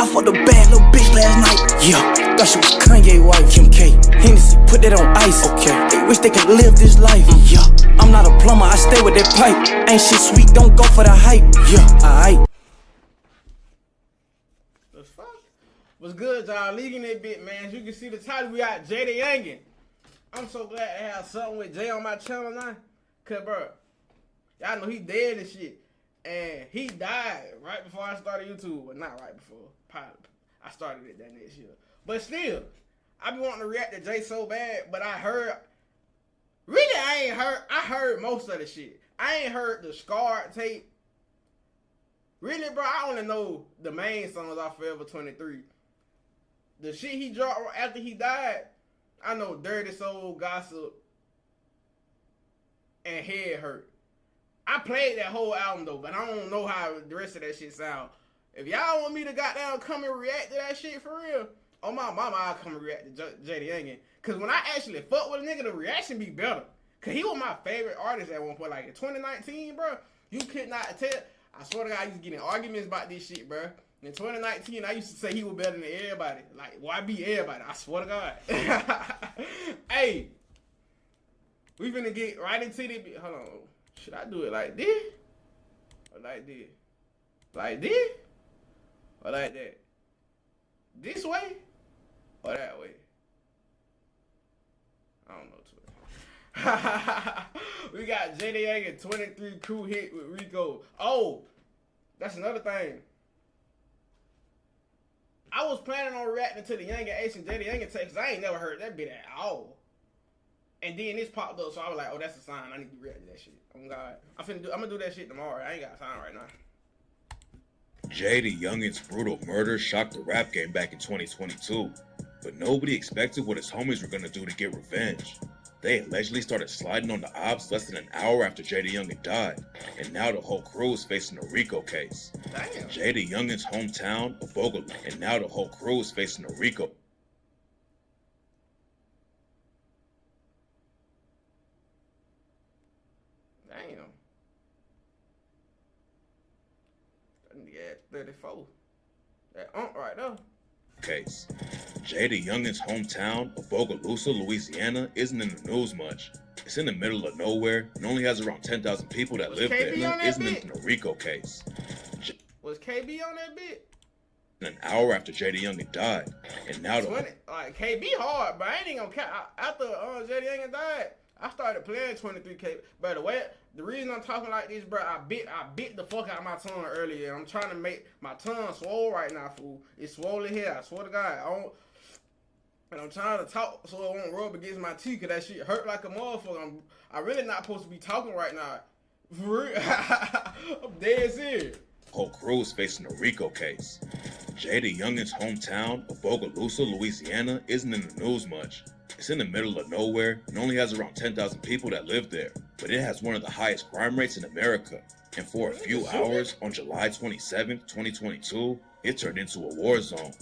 I fucked a bad little bitch last night. Yeah, thought she was Kanye wife. Kim K, Hennessy, put that on ice. Okay, they wish they could live this life. Yeah, I'm not a plumber, I stay with that pipe. Ain't shit sweet, don't go for the hype. Yeah, alright. The fuck? What's good, y'all? Leaking that bit, man. As you can see the title, we got JayDaYoungan. I'm so glad to have something with Jay on my channel now. Cause, bro, y'all know he dead and shit. And he died right before I started YouTube. Well, not right before. Probably. I started it that next year. But still, I be wanting to react to Jay so bad, but I heard... Really, I heard most of the shit. I ain't heard the Scarred tape. Really, bro, I only know the main songs off Forever 23. The shit he dropped after he died, I know Dirty Soul, Gossip, and Head Hurt. I played that whole album though, but I don't know how the rest of that shit sound. If y'all want me to goddamn come and react to that shit for real, on my mama, I'll come and react to JayDaYoungan. Cause when I actually fuck with a nigga, the reaction be better. Cause he was my favorite artist at one point. Like in 2019, bro, you could not tell. I swear to God, I used to get in arguments about this shit, bro. In 2019, I used to say he was better than everybody. Like, why be everybody? I swear to God. Hey, we finna get right into this. Hold on. Should I do it like this? Or like this? Like this? Or like that? This way? Or that way? I don't know. We got JayDaYoungan 23 crew hit with RICO. Oh, that's another thing. I was planning on reacting to the Youngin Ace and JayDaYoungan text. I ain't never heard that bit at all. And then this popped up, so I was like, oh, that's a sign. I need to react to that shit. Oh, God. I'm gonna do that shit tomorrow. I ain't got time right now. JayDaYoungan's brutal murder shocked the rap game back in 2022, but nobody expected what his homies were gonna do to get revenge. They allegedly started sliding on the ops less than an hour after JayDaYoungan died, and now the whole crew is facing a RICO case. Damn. JayDaYoungan's hometown of Bogota, and now the whole crew is facing a RICO. Damn. Yeah, 34. That right there. Case. JayDaYoungan's hometown of Bogalusa, Louisiana isn't in the news much. It's in the middle of nowhere and only has around 10,000 people that live there. Isn't in a RICO case. Was KB on that bit? An hour after JayDaYoungan died, and now like KB hard, but I ain't gonna count. After JayDaYoungan died, I started playing 23K. By the way, the reason I'm talking like this, bro, I bit the fuck out of my tongue earlier. I'm trying to make my tongue swole right now, fool. It's swollen here. I swear to God. And I'm trying to talk so it won't rub against my teeth, cause that shit hurt like a motherfucker. I'm really not supposed to be talking right now. For real. I'm dead serious. Whole crew is facing a RICO case. JayDaYoungan's hometown of Bogalusa, Louisiana isn't in the news much. It's in the middle of nowhere and only has around 10,000 people that live there, but it has one of the highest crime rates in America. And for a few hours on July 27th, 2022, it turned into a war zone.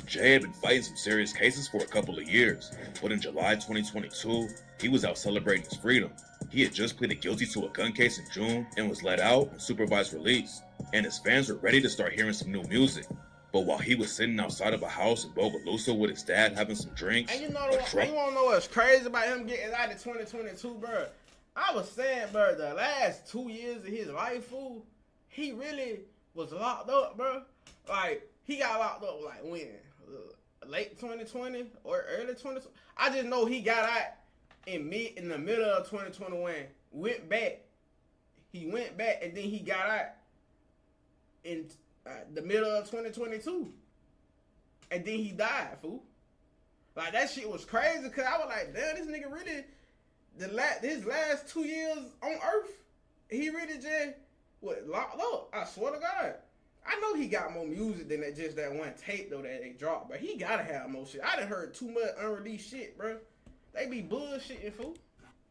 Jay had been fighting some serious cases for a couple of years, but in July 2022, he was out celebrating his freedom. He had just pleaded guilty to a gun case in June and was let out on supervised release, and his fans were ready to start hearing some new music. But while he was sitting outside of a house in Bogalusa with his dad having some drinks, and you wanna know what's crazy about him getting out in 2022, bro? I was saying, bro, the last 2 years of his life, fool, he really was locked up, bro. Like, he got locked up, like, when? Late 2020 or early 2020? I just know he got out in the middle of 2021, went back. He went back, and then he got out in the middle of 2022. And then he died, fool. Like, that shit was crazy, because I was like, damn, this nigga really... his last 2 years on Earth, he really just locked up. I swear to God. I know he got more music than just that one tape though that they dropped, but he gotta have more shit. I done heard too much unreleased shit, bro. They be bullshitting, fool.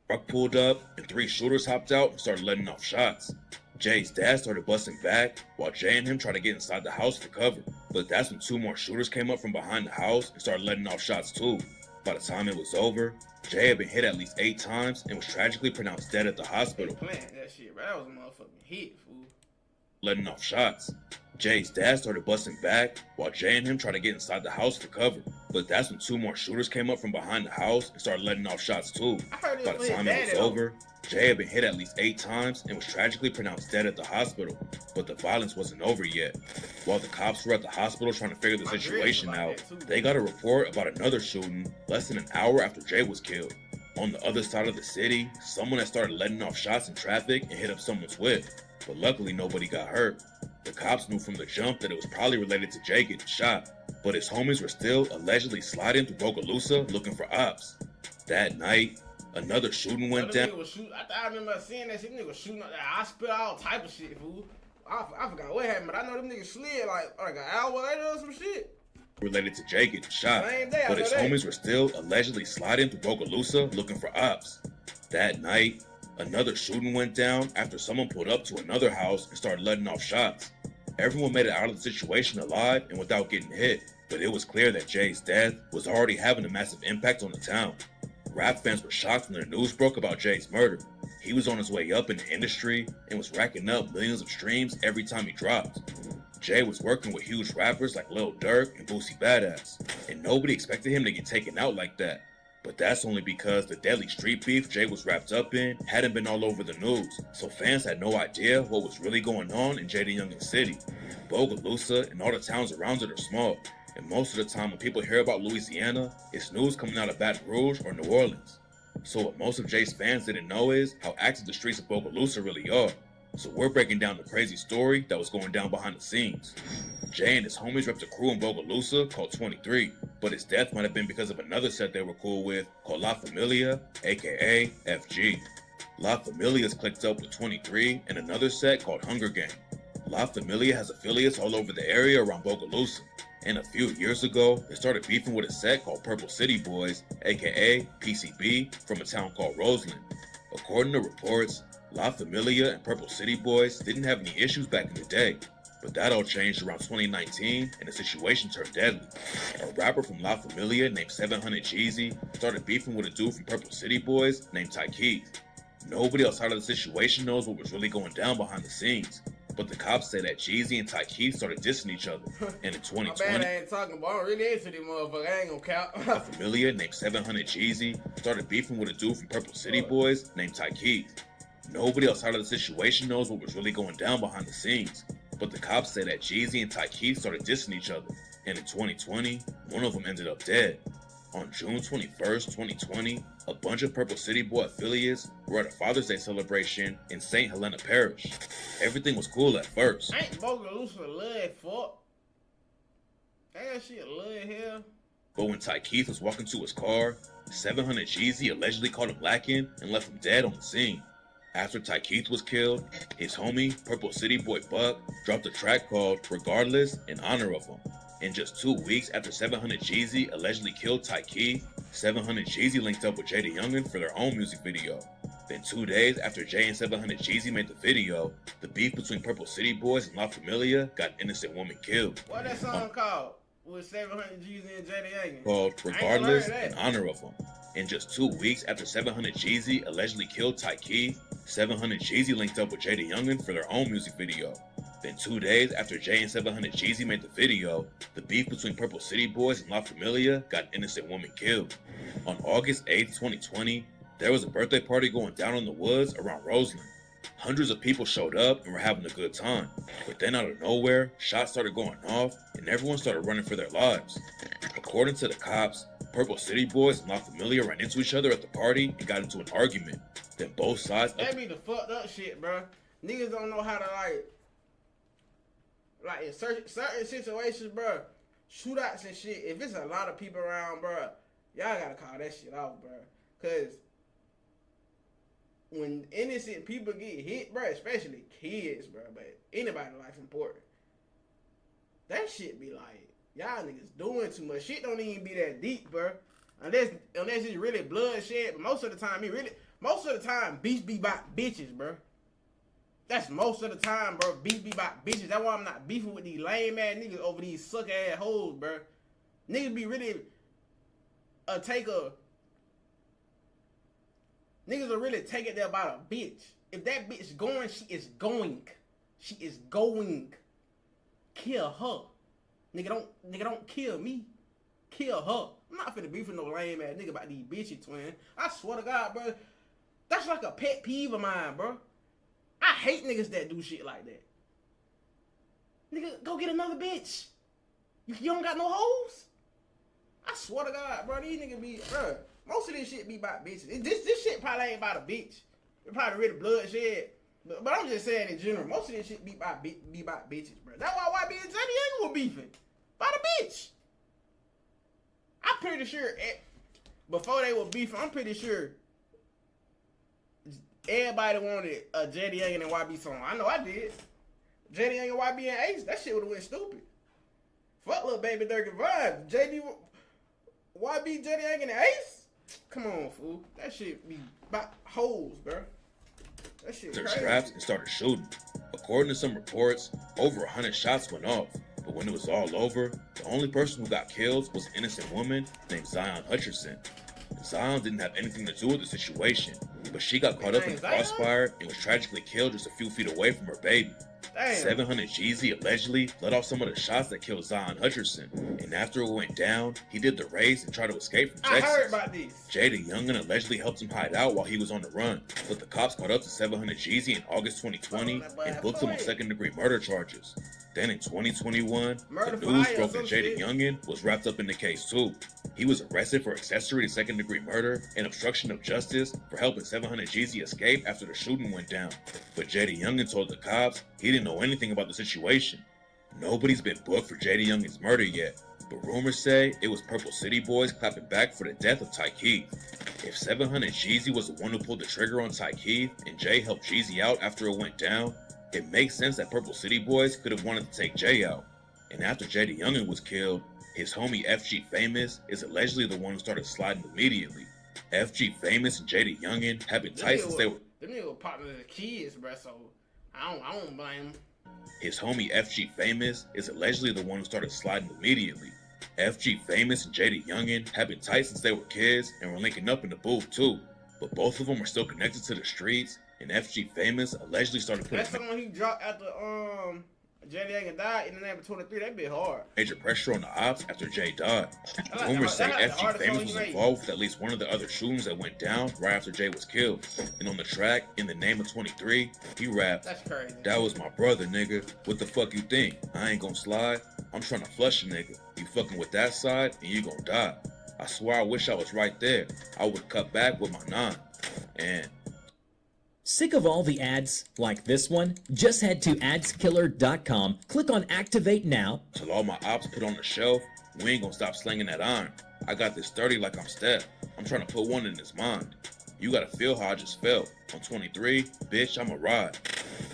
Truck pulled up and 3 shooters hopped out and started letting off shots. Jay's dad started busting back while Jay and him tried to get inside the house for cover. But that's when 2 more shooters came up from behind the house and started letting off shots too. By the time it was over, Jay had been hit at least 8 times and was tragically pronounced dead at the hospital. Playing that shit, bro. That was a motherfucking hit, fool. Letting off shots. Jay's dad started busting back while Jay and him tried to get inside the house for cover. But that's when 2 more shooters came up from behind the house and started letting off shots too. I heard By it the was time it was over, Jay had been hit at least 8 times and was tragically pronounced dead at the hospital. But the violence wasn't over yet. While the cops were at the hospital trying to figure the situation out, they got a report about another shooting less than an hour after Jay was killed. On the other side of the city, someone had started letting off shots in traffic and hit up someone's whip. But luckily nobody got hurt. The cops knew from the jump that it was probably related to Jay getting shot, but his homies were still allegedly sliding through Bogalusa looking for ops. That night, another shooting went down. I remember seeing that shit. Niggas shooting up that hospital, all type of shit, fool. I forgot what happened, but I know them niggas slid like an hour later or some shit. Related to Jay getting shot, but his homies were still allegedly sliding through Bogalusa looking for ops. That night, another shooting went down after someone pulled up to another house and started letting off shots. Everyone made it out of the situation alive and without getting hit, but it was clear that Jay's death was already having a massive impact on the town. Rap fans were shocked when the news broke about Jay's murder. He was on his way up in the industry and was racking up millions of streams every time he dropped. Jay was working with huge rappers like Lil Durk and Boosie Badass, and nobody expected him to get taken out like that. But that's only because the deadly street beef Jay was wrapped up in hadn't been all over the news, so fans had no idea what was really going on in JayDaYoungan City. Bogalusa and all the towns around it are small, and most of the time when people hear about Louisiana, it's news coming out of Baton Rouge or New Orleans. So what most of Jay's fans didn't know is how active the streets of Bogalusa really are. So we're breaking down the crazy story that was going down behind the scenes. Jay and his homies repped a crew in Bogalusa called 23, but his death might have been because of another set they were cool with called La Familia, aka FG. La Familia's clicked up with 23 and another set called Hunger Gang. La Familia has affiliates all over the area around Bogalusa, and a few years ago, they started beefing with a set called Purple City Boys, aka PCB, from a town called Roseland. According to reports, La Familia and Purple City Boys didn't have any issues back in the day, but that all changed around 2019 and the situation turned deadly. A rapper from La Familia named 700 Jeezy started beefing with a dude from Purple City Boys named Ty Keith. Nobody outside of the situation knows what was really going down behind the scenes, but the cops say that Jeezy and Ty Keith started dissing each other, and in 2020, my bad, I ain't talking about, I'm really into this motherfucker, I ain't gonna count. La Familia named 700 Jeezy started beefing with a dude from Purple City Boys named Ty Keith. Nobody outside of the situation knows what was really going down behind the scenes, but the cops say that Jeezy and Ty Keith started dissing each other, and in 2020, one of them ended up dead. On June 21st, 2020, a bunch of Purple City Boy affiliates were at a Father's Day celebration in St. Helena Parish. Everything was cool at first. Ain't Bogalusa a little fuck? Ain't that shit a little hell? But when Ty Keith was walking to his car, 700 Jeezy allegedly caught him lacking and left him dead on the scene. After Ty Keith was killed, his homie, Purple City Boy Buck, dropped a track called Regardless in honor of him. And just 2 weeks after 700 Jeezy allegedly killed Ty Keith, 700 Jeezy linked up with JayDaYoungan for their own music video. Then 2 days after Jay and 700 Jeezy made the video, the beef between Purple City Boys and La Familia got an innocent woman killed. What that song called? With 700 Jeezy and JayDaYoungan? Called Regardless in honor of him. And just 2 weeks after 700 Jeezy allegedly killed Ty Keith, 700 Jeezy linked up with JayDaYoungan for their own music video. Then 2 days after Jay and 700 Jeezy made the video, the beef between Purple City Boys and La Familia got an innocent woman killed. On August 8th, 2020, there was a birthday party going down in the woods around Roseland. Hundreds of people showed up and were having a good time. But then out of nowhere, shots started going off and everyone started running for their lives. According to the cops, Purple City Boys and La Familia ran into each other at the party and got into an argument. Then both sides... That be the fucked up shit, bro. Niggas don't know how to like in certain situations, bro, shootouts and shit, if it's a lot of people around, bro, y'all gotta call that shit off, bro. Cause when innocent people get hit, bro, especially kids, bro, but anybody's life important, that shit be like, y'all niggas doing too much. Shit don't even be that deep, bro. Unless it's really bloodshed, but most of the time, beefs be about bitches, bro. That's most of the time, bro. Beef be about bitches. That's why I'm not beefing with these lame ass niggas over these suck ass hoes, bro. Niggas be really niggas will really take it there about a bitch. If that bitch going, she is going. She is going. kill her. Nigga don't kill me. Kill her. I'm not finna beef with no lame ass nigga about these bitchy twin. I swear to God, bro. That's like a pet peeve of mine, bro. I hate niggas that do shit like that. Nigga, go get another bitch. You don't got no hoes? I swear to God, bro, these niggas be, bro, most of this shit be about bitches. This shit probably ain't about a bitch. It probably really bloodshed. But I'm just saying in general, most of this shit be about bitches, bro. That's why YB and JayDaYoungan were beefing. About a bitch. I'm pretty sure, before they were beefing, I'm pretty sure everybody wanted a JayDaYoungan and YB song. I know I did. JayDaYoungan, YB, and Ace, that shit would've went stupid. Fuck little baby Dirty Vibes. YB, JayDaYoungan, and Ace? Come on, fool. That shit be about hoes, bro. That shit Their crazy. straps and started shooting. According to some reports, over 100 shots went off. But when it was all over, the only person who got killed was an innocent woman named Zion Hutcherson. Zion didn't have anything to do with the situation, but she got caught up in the crossfire and was tragically killed just a few feet away from her baby. Damn. 700 Jeezy allegedly let off some of the shots that killed Zion Hutcherson, and after it went down, he did the race and tried to escape from Texas. I heard about this. JayDaYoungan allegedly helped him hide out while he was on the run, but the cops caught up to 700 Jeezy in August 2020 and booked him on second-degree murder charges. Then in 2021, the news broke that JayDaYoungan was wrapped up in the case too. He was arrested for accessory to second-degree murder and obstruction of justice for helping 700 Jeezy escape after the shooting went down. But JayDaYoungan told the cops he didn't know anything about the situation. Nobody's been booked for JayDaYoungan's murder yet, but rumors say it was Purple City boys clapping back for the death of Ty Keith. If 700 Jeezy was the one who pulled the trigger on Ty Keith and Jay helped Jeezy out after it went down, it makes sense that Purple City boys could have wanted to take Jay out. And after JayDaYoungan was killed, his homie FG Famous is allegedly the one who started sliding immediately. FG Famous and JayDaYoungan have been tight since they were. Them niggas were partners as kids, bro. So I don't blame them. His homie FG Famous is allegedly the one who started sliding immediately. FG Famous and JayDaYoungan have been tight since they were kids and were linking up in the booth too. But both of them are still connected to the streets, and FG Famous allegedly started putting. That's the one he dropped after JayDaYoungan died in the name of 23. That bit hard. Major pressure on the ops after Jay died. Rumors say FG Famous was involved with at least one of the other shootings that went down right after Jay was killed. And on the track, In the Name of 23, he rapped, "That's crazy. That was my brother, nigga. What the fuck you think? I ain't gonna slide. I'm trying to flush a nigga. You fucking with that side, and you gonna die. I swear I wish I was right there. I would cut back with my 9. And sick of all the ads like this one? Just head to adskiller.com, click on Activate Now. till all my ops put on the shelf, we ain't gonna stop slinging that iron. I got this 30 like I'm Steph. I'm trying to put one in his mind. You gotta feel how I just felt. On 23, bitch, I'm a ride.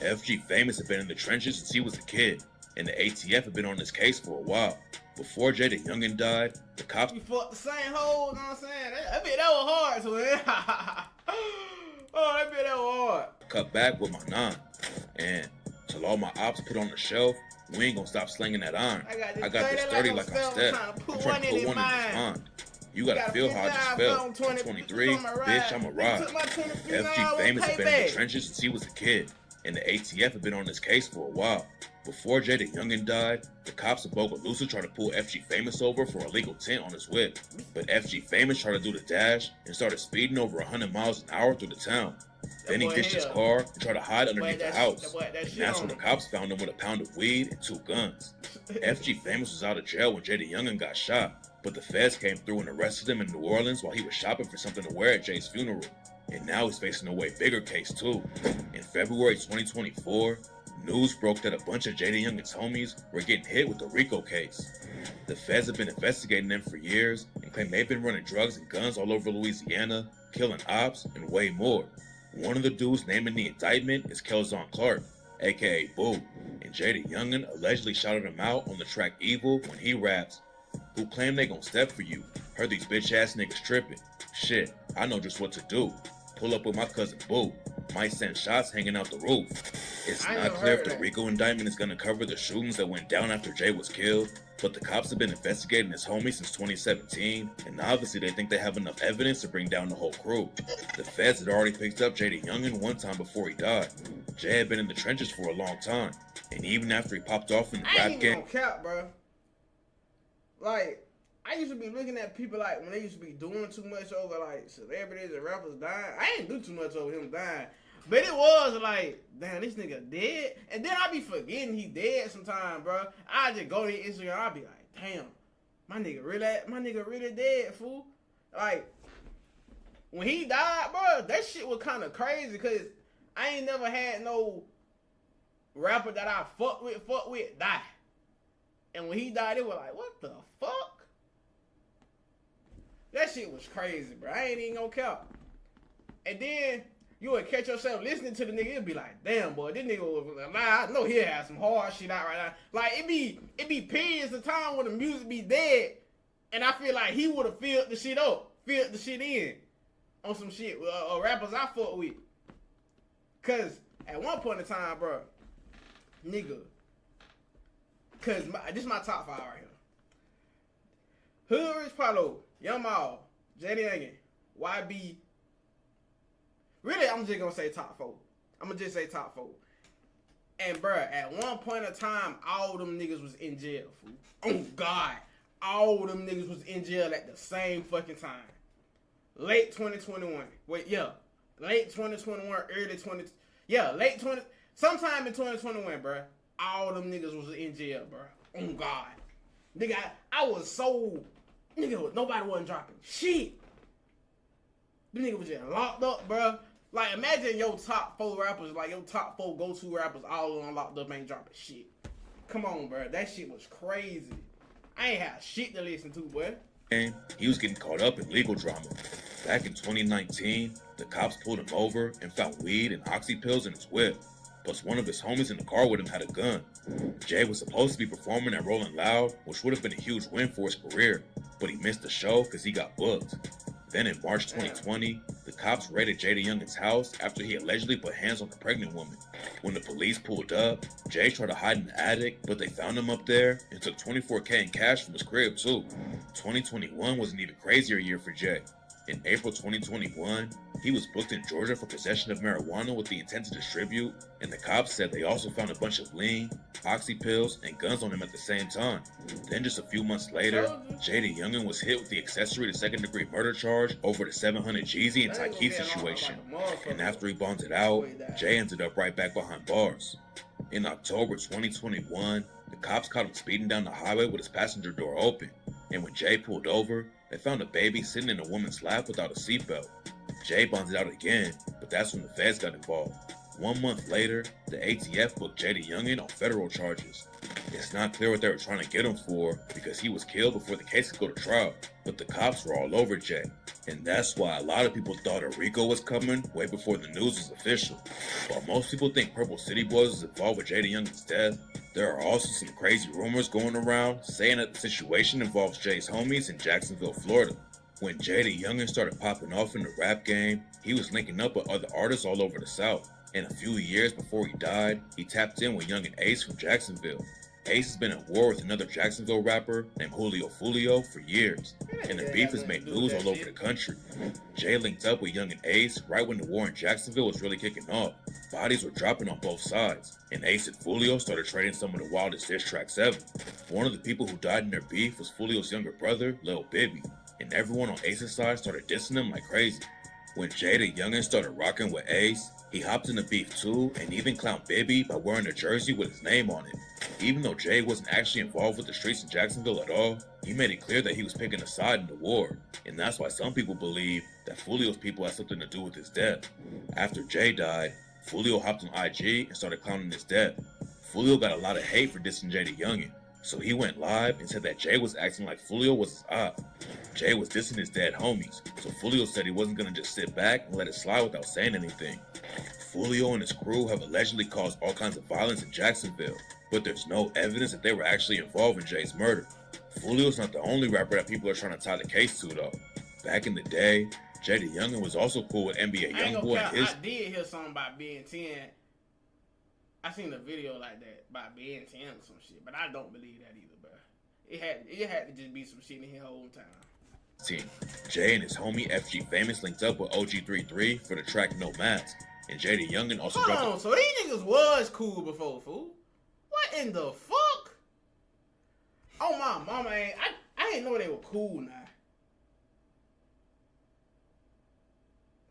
FG Famous had been in the trenches since he was a kid, and the ATF had been on this case for a while. Before JayDaYoungan died, the cops. We fucked the same hole, you know what I'm saying? That bit that was hard, so oh, that bit that was hard. Cut back with my 9. And till all my ops put on the shelf, we ain't gonna stop slinging that iron. I got this 30 like I'm Steph. I'm trying to put one in his mind. You gotta feel how I just felt. On 23, bitch, I'm a ride. FG Famous had been in the trenches since he was a kid, and the ATF had been on this case for a while. Before JayDaYoungan died, the cops in Bogalusa tried to pull FG Famous over for a illegal tint on his whip. But FG Famous tried to do the dash and started speeding over 100 miles an hour through the town. Then he ditched his car and tried to hide underneath the house. And that's when the cops found him with a pound of weed and 2 guns. FG Famous was out of jail when JayDaYoungan got shot, but the feds came through and arrested him in New Orleans while he was shopping for something to wear at Jay's funeral. And now he's facing a way bigger case too. In February 2024, news broke that a bunch of JayDaYoungan's homies were getting hit with the RICO case. The feds have been investigating them for years and claim they've been running drugs and guns all over Louisiana, killing ops, and way more. One of the dudes named in the indictment is Kelzon Clark, aka Boo, and JayDaYoungan allegedly shouted him out on the track Evil when he raps, "Who claim they gon' step for you? Heard these bitch ass niggas tripping. Shit, I know just what to do. Pull up with my cousin Boo. Might send shots hanging out the roof." It's not clear if the RICO indictment is gonna cover the shootings that went down after Jay was killed, but the cops have been investigating his homie since 2017, and obviously they think they have enough evidence to bring down the whole crew. The feds had already picked up JayDaYoungan one time before he died. Jay had been in the trenches for a long time. And even after he popped off in the I rap ain't even game, gonna cap, bro. Like, I used to be looking at people like when they used to be doing too much over like celebrities and rappers dying. I ain't do too much over him dying. But it was like, damn, this nigga dead. And then I be forgetting he dead sometimes, bro. I just go to Instagram, I be like, damn, my nigga really dead, fool. Like, when he died, bro, that shit was kind of crazy, cause I ain't never had no rapper that I fuck with die. And when he died, it was like, what the fuck? That shit was crazy, bro. I ain't even gonna count. And then you would catch yourself listening to the nigga, it'd be like, damn, boy, this nigga was like, I know he'll have some hard shit out right now. Like, it be periods of time when the music be dead, and I feel like he would have filled the shit up, filled the shit in on some shit rappers I fuck with. Cause at one point in time, bro, nigga, cause this is my top 5 right here. Hood Rich Paulo, Young Maul, JayDaYoungan, YB. Really, I'm just gonna say top 4. I'm gonna just say top 4. And bruh, at one point in time, all them niggas was in jail, fool. Oh God, all them niggas was in jail at the same fucking time. Late 2021. Wait, yeah. Late 2021, early 20. Yeah, late 20. Sometime in 2021, bruh. All them niggas was in jail, bruh. Oh God. Nigga, I was so. Nigga, nobody wasn't dropping shit. The nigga was just locked up, bruh. Like, imagine your top 4 rappers, like your top 4 go-to rappers, all on locked up, ain't dropping shit. Come on, bruh. That shit was crazy. I ain't had shit to listen to, boy. he was getting caught up in legal drama. Back in 2019, the cops pulled him over and found weed and oxy pills in his whip. Plus, one of his homies in the car with him had a gun. Jay was supposed to be performing at Rolling Loud, which would have been a huge win for his career, but he missed the show because he got booked. Then in March 2020, the cops raided JayDaYoungan's house after he allegedly put hands on the pregnant woman. When the police pulled up, Jay tried to hide in the attic, but they found him up there and took $24K in cash from his crib too. 2021 was an even crazier year for Jay. In April 2021, he was booked in Georgia for possession of marijuana with the intent to distribute, and the cops said they also found a bunch of lean, oxy pills, and guns on him at the same time. Then just a few months later, JayDaYoungan was hit with the accessory to second-degree murder charge over the 700 Jeezy and Tykeet situation, and after he bonded out, Jay ended up right back behind bars. In October 2021, the cops caught him speeding down the highway with his passenger door open, and when Jay pulled over, they found a baby sitting in a woman's lap without a seatbelt. Jay bonded out again, but that's when the feds got involved. 1 month later, the ATF booked JayDaYoungan on federal charges. It's not clear what they were trying to get him for because he was killed before the case could go to trial, but the cops were all over Jay. And that's why a lot of people thought a RICO was coming way before the news was official. While most people think Purple City Boys was involved with JayDaYoungan's death, there are also some crazy rumors going around saying that the situation involves Jay's homies in Jacksonville, Florida. When JayDaYoungan started popping off in the rap game, he was linking up with other artists all over the South. And a few years before he died, he tapped in with Young and Ace from Jacksonville. Ace has been at war with another Jacksonville rapper named Julio Fulio for years, and the beef has made news all over the country. Jay linked up with Young and Ace right when the war in Jacksonville was really kicking off. Bodies were dropping on both sides, and Ace and Fulio started trading some of the wildest diss tracks ever. One of the people who died in their beef was Fulio's younger brother, Lil Bibby, and everyone on Ace's side started dissing him like crazy. When JayDaYoungan started rocking with Ace, he hopped in the beef too and even clowned Bibby by wearing a jersey with his name on it. Even though Jay wasn't actually involved with the streets in Jacksonville at all, he made it clear that he was picking a side in the war, and that's why some people believe that Fulio's people had something to do with his death. After Jay died, Fulio hopped on IG and started clowning his death. Fulio got a lot of hate for dissing JayDaYoungan, so he went live and said that Jay was acting like Fulio was his op. Jay was dissing his dead homies, so Fulio said he wasn't gonna just sit back and let it slide without saying anything. Fulio and his crew have allegedly caused all kinds of violence in Jacksonville, but there's no evidence that they were actually involved in Jay's murder. Fulio's not the only rapper that people are trying to tie the case to though. Back in the day, JayDaYoungan was also cool with NBA Youngboy and his... I did hear something about being 10. I seen a video like that about being 10 or some shit, but I don't believe that either, bro. It had to just be some shit in his whole time. Jay and his homie FG Famous linked up with OG33 for the track No Mask, and JayDaYoungan also dropped. So these niggas was cool before, fool. in the fuck? Oh my mama, I didn't know they were cool now.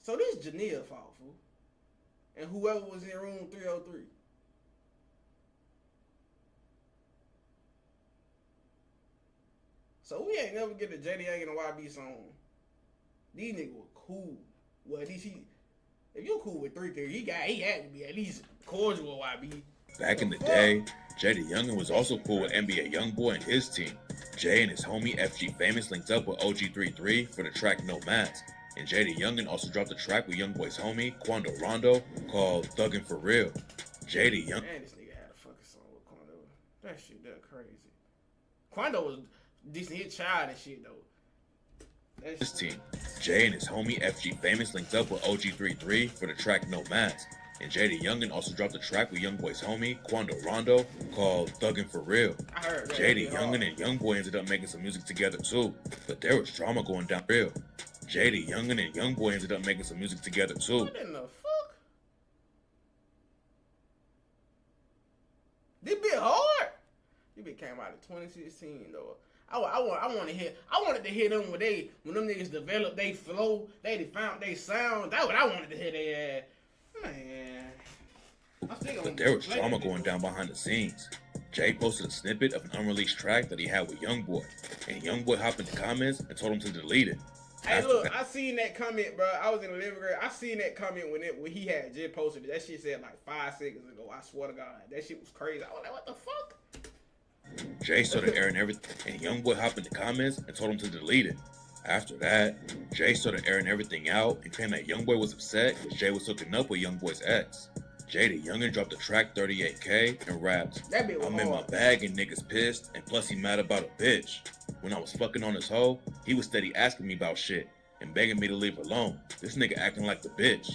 So this Janelle fault, fool. And whoever was in room 303. So we ain't never get a JayDaYoungan and a YB song. These niggas were cool. Well, at least if you're cool with 330, he had to be at least cordial with YB. Back in the day, JayDaYoungan was also cool with NBA Youngboy and his team. Jay and his homie FG Famous linked up with OG33 for the track No Mask. And JayDaYoungan also dropped a track with Youngboy's homie, Quando Rondo, called Thuggin' For Real. JayDaYoungan. Man, this nigga had a fucking song with Quando. That shit, that crazy. Quando was decent, hit child and shit, though. His team. Jay and his homie FG Famous linked up with OG33 for the track No Mask. And JayDaYoungan also dropped a track with Youngboy's homie, Quando Rondo, called Thuggin' For Real. I heard that. JayDaYoungan and Youngboy ended up making some music together too, but there was drama going down real. JayDaYoungan and Youngboy ended up making some music together too. What in the fuck? This bit hard. This bit came out in 2016 though. I wanted to hear them when them niggas developed they flow, they found they sound. That's what I wanted to hear they ass. Man. But there was drama going down behind the scenes. Jay posted a snippet of an unreleased track that he had with Youngboy, and Youngboy hopped in the comments and told him to delete it. Hey, look, I seen that comment, bro. I was in the living room. I seen that comment when he had just posted it. That shit said like 5 seconds ago. I swear to God, that shit was crazy. I was like, what the fuck? Jay started airing everything, and Youngboy hopped in the comments and told him to delete it. After that, Jay started airing everything out and claimed that Youngboy was upset because Jay was hooking up with Youngboy's ex. JayDaYoungan dropped the track 38K and rapped, I'm in my bag and niggas pissed, and plus he mad about a bitch. When I was fucking on his hoe, he was steady asking me about shit and begging me to leave alone. This nigga acting like the bitch.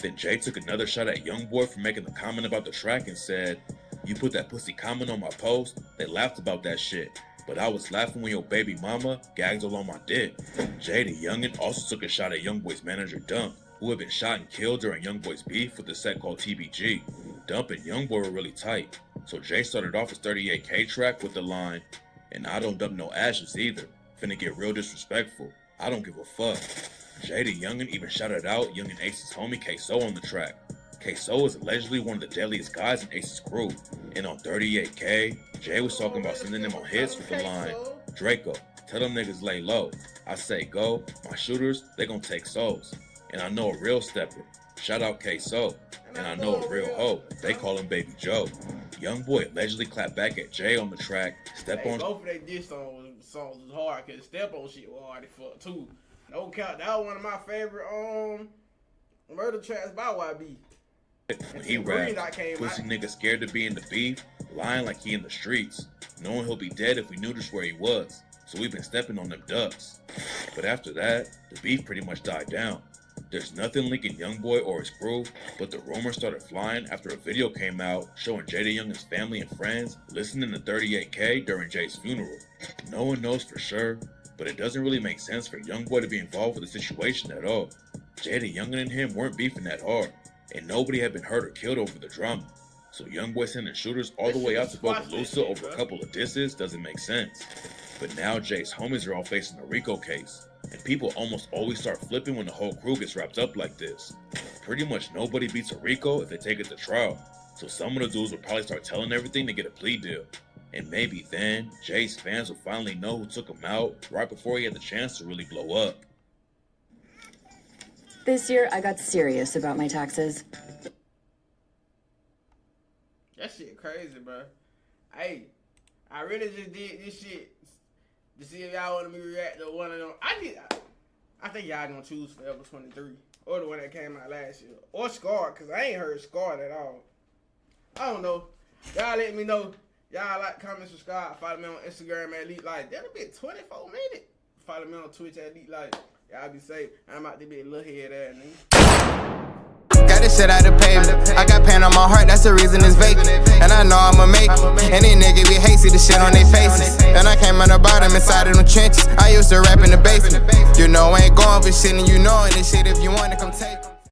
Then Jay took another shot at Youngboy for making the comment about the track and said, you put that pussy comment on my post, they laughed about that shit. But I was laughing when your baby mama gagged all on my dick. JayDaYoungan also took a shot at Youngboy's manager Dump, who had been shot and killed during Youngboy's beef with the set called TBG. Dump and Youngboy were really tight, so Jay started off his 38K track with the line, and I don't dump no ashes either. Finna get real disrespectful. I don't give a fuck. JayDaYoungan even shouted out Young and Ace's homie K-So on the track. K-So is allegedly one of the deadliest guys in Ace's crew. And on 38K, Jay was talking about sending them on hits with the line, Draco, tell them niggas lay low. I say go, my shooters, they gon' take souls. And I know a real stepper. Shout out K-So. And I know a real hoe. They call him Baby Joe. Youngboy allegedly clapped back at Jay on the track. Step on. Both of they diss songs was hard because Step on shit was hard as fuck too. No count. That was one of my favorite murder tracks by YB. When he rapped, pussy nigga scared to be in the beef, lying like he in the streets, knowing he'll be dead if we knew just where he was. So we've been stepping on them ducks. But after that, the beef pretty much died down. There's nothing linking Youngboy or his crew, but the rumors started flying after a video came out showing JayDaYoungan's family and friends listening to 38K during Jay's funeral. No one knows for sure, but it doesn't really make sense for Youngboy to be involved with the situation at all. JayDaYoungan and him weren't beefing that hard, and nobody had been hurt or killed over the drama. So Youngboy sending shooters all the way out to Bogalusa over a couple of disses doesn't make sense. But now Jay's homies are all facing a RICO case, and people almost always start flipping when the whole crew gets wrapped up like this. Pretty much nobody beats a RICO if they take it to trial, so some of the dudes will probably start telling everything to get a plea deal. And maybe then, Jay's fans will finally know who took him out right before he had the chance to really blow up. This year, I got serious about my taxes. That shit crazy, bro. Hey, I really just did this shit to see if y'all want me to react to one of them. I think y'all gonna choose Forever 23 or the one that came out last year or Scarred, cause I ain't heard Scarred at all. I don't know. Y'all let me know. Y'all like, comment, subscribe. Follow me on Instagram at Elite Life. That'll be 24 minutes. Follow me on Twitch at Elite Life. Y'all be safe. I'm out to be a little head ass nigga. Got this shit out the pavement. I got pain on my heart, that's the reason it's vacant. And I know I'ma make it. And these niggas be hate, see the shit on their faces. And I came on the bottom inside of them trenches. I used to rap in the basement. You know I ain't going for shit, and you knowin' this shit if you wanna come take it.